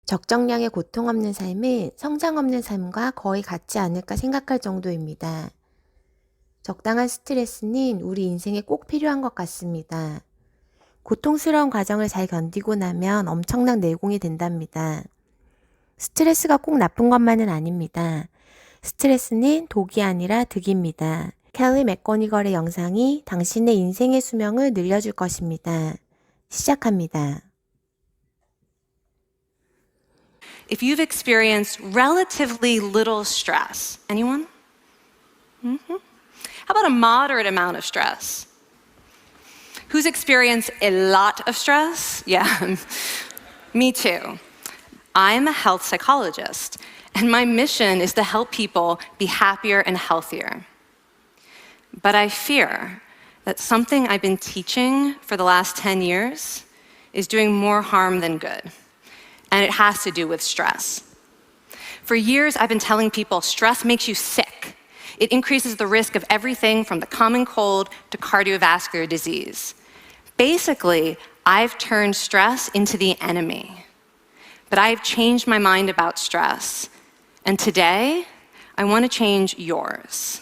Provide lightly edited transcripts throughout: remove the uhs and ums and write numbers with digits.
적정량의 고통 없는 삶은 성장 없는 삶과 거의 같지 않을까 생각할 정도입니다. 적당한 스트레스는 우리 인생에 꼭 필요한 것 같습니다. 고통스러운 과정을 잘 견디고 나면 엄청난 내공이 된답니다. 스트레스가 꼭 나쁜 것만은 아닙니다. 스트레스는 독이 아니라 득입니다. 켈리 맥고니걸의 영상이 당신의 인생의 수명을 늘려줄 것입니다. 시작합니다. If you've experienced relatively little stress, anyone? How about a moderate amount of stress? Who's experienced a lot of stress? Yeah, me too. I'm a health psychologist, and my mission is to help people be happier and healthier. But I fear that something I've been teaching for the last 10 years is doing more harm than good. And it has to do with stress. For years, I've been telling people stress makes you sick. It increases the risk of everything from the common cold to cardiovascular disease. Basically, I've turned stress into the enemy. But I've changed my mind about stress. And today, I want to change yours.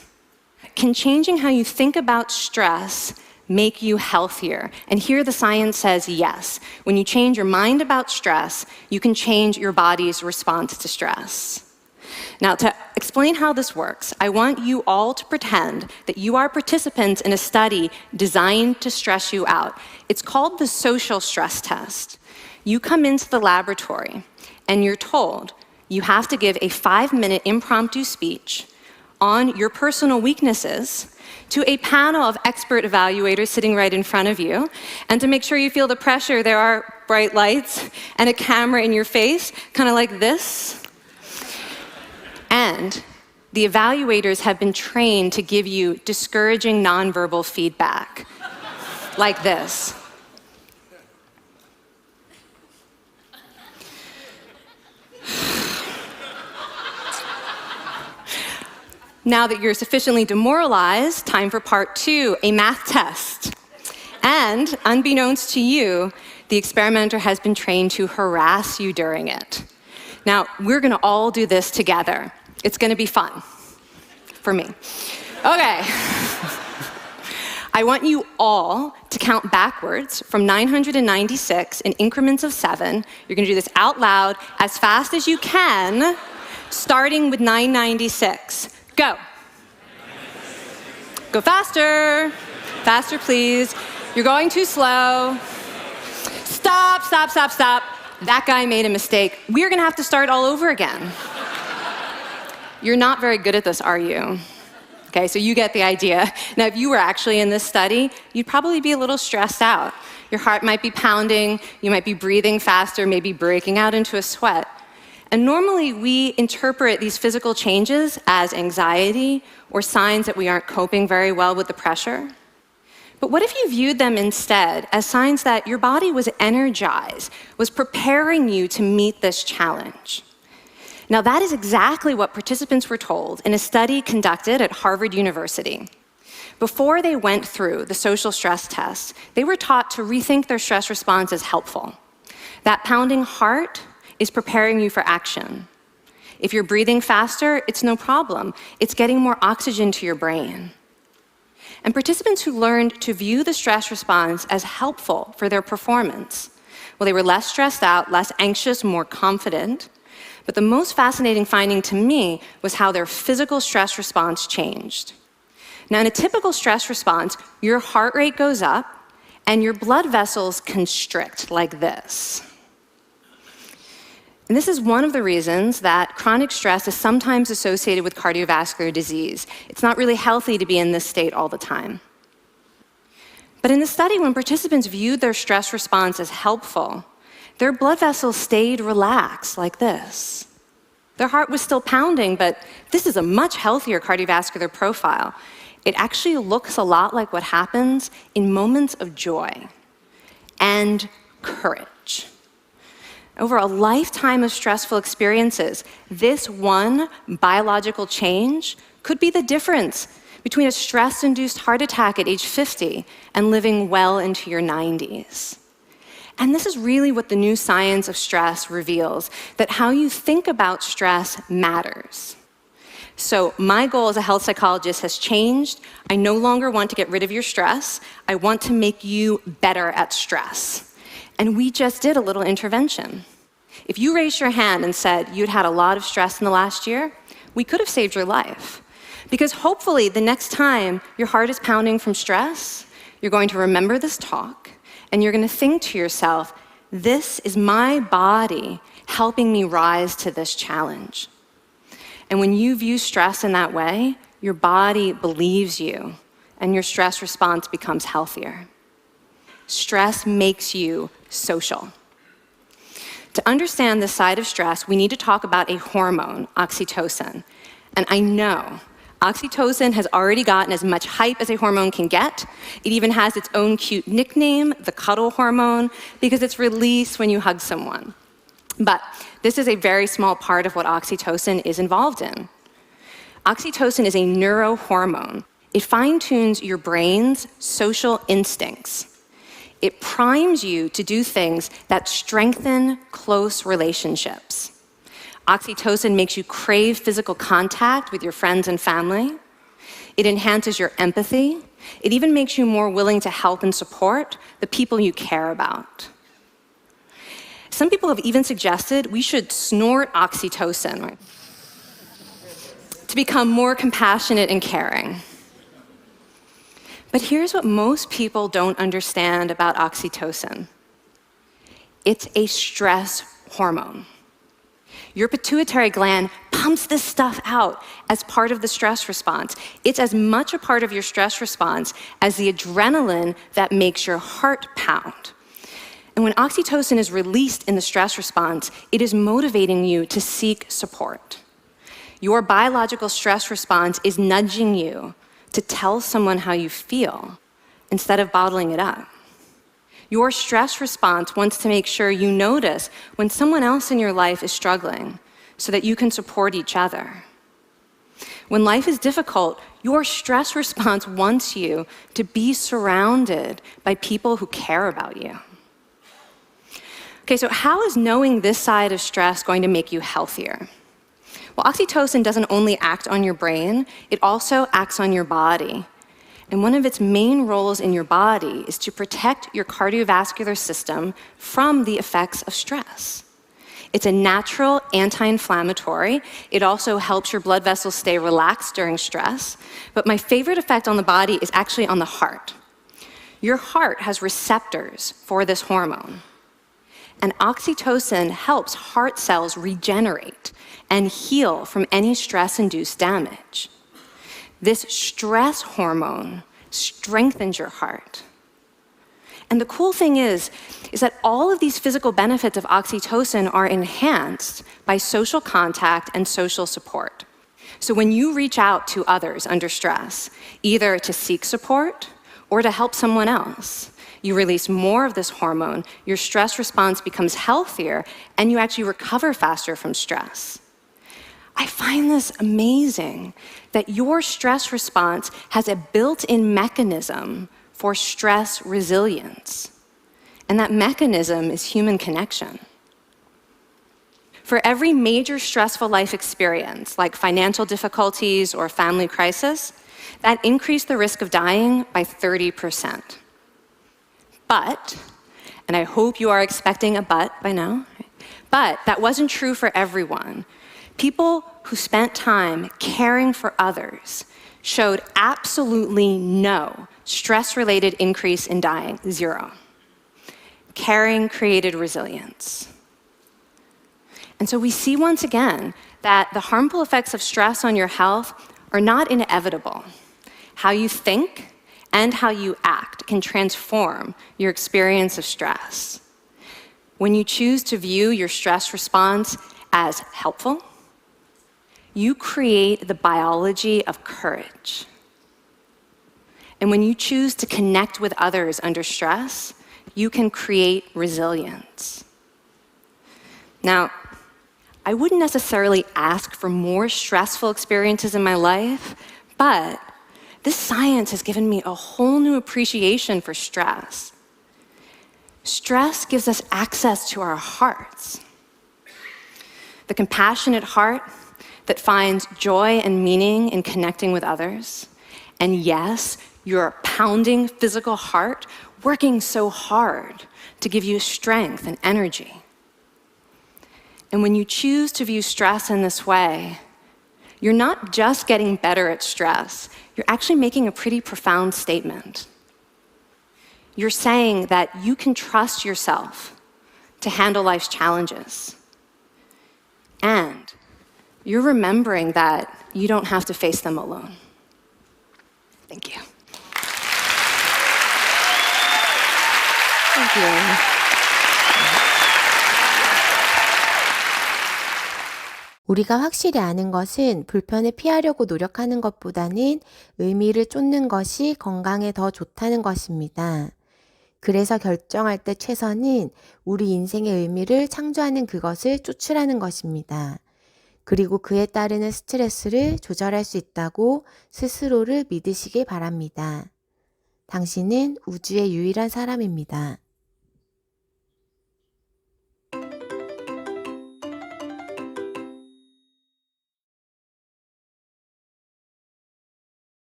Can changing how you think about stress make you healthier? And here the science says yes. When you change your mind about stress, you can change your body's response to stress. Now, to explain how this works, I want you all to pretend that you are participants in a study designed to stress you out. It's called the social stress test. You come into the laboratory and you're told you have to give a 5-minute impromptu speech on your personal weaknesses to a panel of expert evaluators sitting right in front of you. And to make sure you feel the pressure, there are bright lights and a camera in your face, kind of like this. And the evaluators have been trained to give you discouraging nonverbal feedback, like this. Now that you're sufficiently demoralized, time for part 2, a math test. And unbeknownst to you, the experimenter has been trained to harass you during it. Now, we're gonna all do this together. It's gonna be fun, for me. Okay. I want you all to count backwards from 996 in increments of 7. You're gonna do this out loud as fast as you can, starting with 996. Go. Go faster. Faster, please. You're going too slow. Stop, stop, stop, stop. That guy made a mistake. We're gonna have to start all over again. You're not very good at this, are you? Okay, so you get the idea. Now, if you were actually in this study, you'd probably be a little stressed out. Your heart might be pounding, you might be breathing faster, maybe breaking out into a sweat. And normally we interpret these physical changes as anxiety or signs that we aren't coping very well with the pressure. But what if you viewed them instead as signs that your body was energized, was preparing you to meet this challenge? Now that is exactly what participants were told in a study conducted at Harvard University. Before they went through the social stress test, they were taught to rethink their stress response as helpful. That pounding heart is preparing you for action. If you're breathing faster, it's no problem. It's getting more oxygen to your brain. And participants who learned to view the stress response as helpful for their performance, well, they were less stressed out, less anxious, more confident. But the most fascinating finding to me was how their physical stress response changed. Now, in a typical stress response, your heart rate goes up and your blood vessels constrict like this. And this is one of the reasons that chronic stress is sometimes associated with cardiovascular disease. It's not really healthy to be in this state all the time. But in the study, when participants viewed their stress response as helpful, their blood vessels stayed relaxed like this. Their heart was still pounding, but this is a much healthier cardiovascular profile. It actually looks a lot like what happens in moments of joy and courage. Over a lifetime of stressful experiences, this one biological change could be the difference between a stress-induced heart attack at age 50 and living well into your 90s. And this is really what the new science of stress reveals, that how you think about stress matters. So my goal as a health psychologist has changed. I no longer want to get rid of your stress. I want to make you better at stress. And we just did a little intervention. If you raised your hand and said you'd had a lot of stress in the last year, we could have saved your life. Because hopefully the next time your heart is pounding from stress, you're going to remember this talk, and you're going to think to yourself, this is my body helping me rise to this challenge. And when you view stress in that way, your body believes you, and your stress response becomes healthier. Stress makes you social. To understand this side of stress, we need to talk about a hormone, oxytocin. And I know oxytocin has already gotten as much hype as a hormone can get. It even has its own cute nickname, the cuddle hormone, because it's released when you hug someone. But this is a very small part of what oxytocin is involved in. Oxytocin is a neurohormone. It fine-tunes your brain's social instincts. It primes you to do things that strengthen close relationships. Oxytocin makes you crave physical contact with your friends and family. It enhances your empathy. It even makes you more willing to help and support the people you care about. Some people have even suggested we should snort oxytocin, right, to become more compassionate and caring. But here's what most people don't understand about oxytocin. It's a stress hormone. Your pituitary gland pumps this stuff out as part of the stress response. It's as much a part of your stress response as the adrenaline that makes your heart pound. And when oxytocin is released in the stress response, it is motivating you to seek support. Your biological stress response is nudging you to tell someone how you feel instead of bottling it up. Your stress response wants to make sure you notice when someone else in your life is struggling so that you can support each other. When life is difficult, your stress response wants you to be surrounded by people who care about you. Okay, so how is knowing this side of stress going to make you healthier? Well, oxytocin doesn't only act on your brain, it also acts on your body. And one of its main roles in your body is to protect your cardiovascular system from the effects of stress. It's a natural anti-inflammatory. It also helps your blood vessels stay relaxed during stress. But my favorite effect on the body is actually on the heart. Your heart has receptors for this hormone. And oxytocin helps heart cells regenerate and heal from any stress-induced damage. This stress hormone strengthens your heart. And the cool thing is that all of these physical benefits of oxytocin are enhanced by social contact and social support. So when you reach out to others under stress, either to seek support or to help someone else, you release more of this hormone, your stress response becomes healthier, and you actually recover faster from stress. I find this amazing that your stress response has a built-in mechanism for stress resilience. And that mechanism is human connection. For every major stressful life experience, like financial difficulties or family crisis, that increased the risk of dying by 30%. But, and I hope you are expecting a but by now, but that wasn't true for everyone. People who spent time caring for others showed absolutely no stress-related increase in dying, 0. Caring created resilience. And so we see once again that the harmful effects of stress on your health are not inevitable. How you think and how you act can transform your experience of stress. When you choose to view your stress response as helpful, you create the biology of courage. And when you choose to connect with others under stress, you can create resilience. Now, I wouldn't necessarily ask for more stressful experiences in my life, but this science has given me a whole new appreciation for stress. stress gives us access to our hearts. The compassionate heart that finds joy and meaning in connecting with others. And yes, your pounding physical heart working so hard to give you strength and energy. And when you choose to view stress in this way, you're not just getting better at stress, you're actually making a pretty profound statement. You're saying that you can trust yourself to handle life's challenges. And you're remembering that you don't have to face them alone. Thank you. Thank you. 우리가 확실히 아는 것은 불편을 피하려고 노력하는 것보다는 의미를 쫓는 것이 건강에 더 좋다는 것입니다. 그래서 결정할 때 최선은 우리 인생의 의미를 창조하는 그것을 쫒으라는 것입니다. 그리고 그에 따르는 스트레스를 조절할 수 있다고 스스로를 믿으시길 바랍니다. 당신은 우주의 유일한 사람입니다.